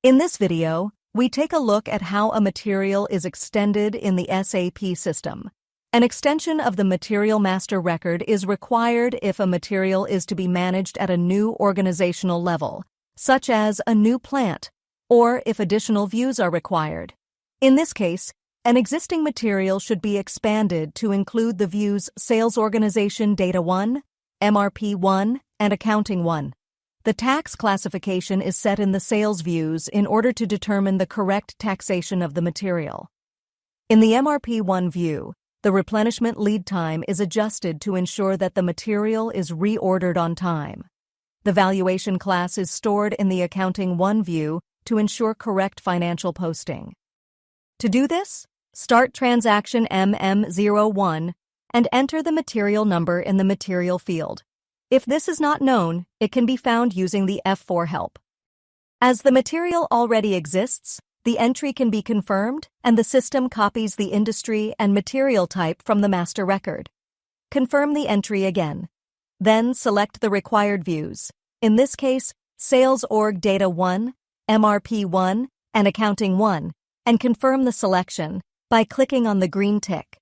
In this video, we take a look at how a material is extended in the SAP system. An extension of the material master record is required if a material is to be managed at a new organizational level, such as a new plant, or if additional views are required. In this case, an existing material should be expanded to include the views Sales Organization Data 1, MRP 1, and Accounting 1. The tax classification is set in the sales views in order to determine the correct taxation of the material. In the MRP 1 view, the replenishment lead time is adjusted to ensure that the material is reordered on time. The valuation class is stored in the Accounting 1 view to ensure correct financial posting. To do this, start transaction MM01 and enter the material number in the material field. If this is not known, it can be found using the F4 help. As the material already exists, the entry can be confirmed and the system copies the industry and material type from the master record. Confirm the entry again. Then select the required views, in this case, Sales Org Data 1, MRP 1, and Accounting 1, and confirm the selection by clicking on the green tick.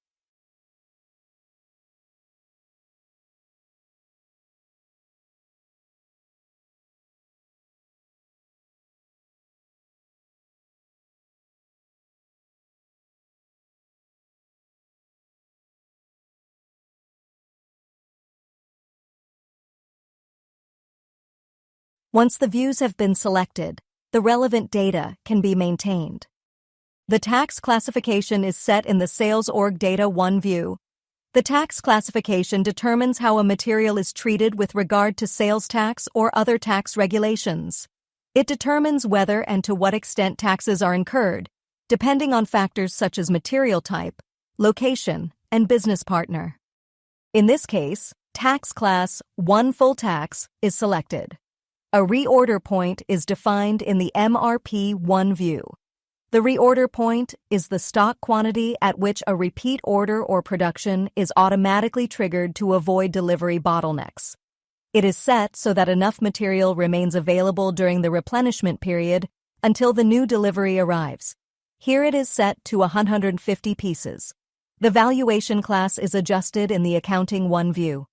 Once the views have been selected, the relevant data can be maintained. The tax classification is set in the Sales Org Data 1 view. The tax classification determines how a material is treated with regard to sales tax or other tax regulations. It determines whether and to what extent taxes are incurred, depending on factors such as material type, location, and business partner. In this case, tax class 1 full tax is selected. A reorder point is defined in the MRP 1 view. The reorder point is the stock quantity at which a repeat order or production is automatically triggered to avoid delivery bottlenecks. It is set so that enough material remains available during the replenishment period until the new delivery arrives. Here it is set to 150 pieces. The valuation class is adjusted in the Accounting 1 view.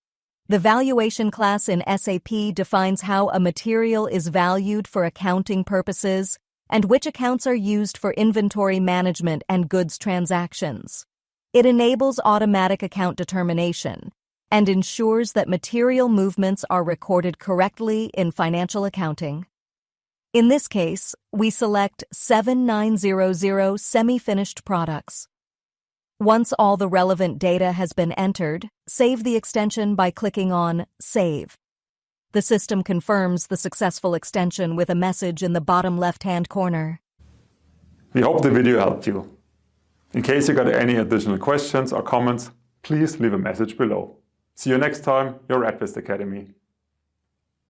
The valuation class in SAP defines how a material is valued for accounting purposes and which accounts are used for inventory management and goods transactions. It enables automatic account determination and ensures that material movements are recorded correctly in financial accounting. In this case, we select 7900 semi-finished products. Once all the relevant data has been entered, save the extension by clicking on Save. The system confirms the successful extension with a message in the bottom left-hand corner. We hope the video helped you. In case you got any additional questions or comments, please leave a message below. See you next time, your advist-Academy.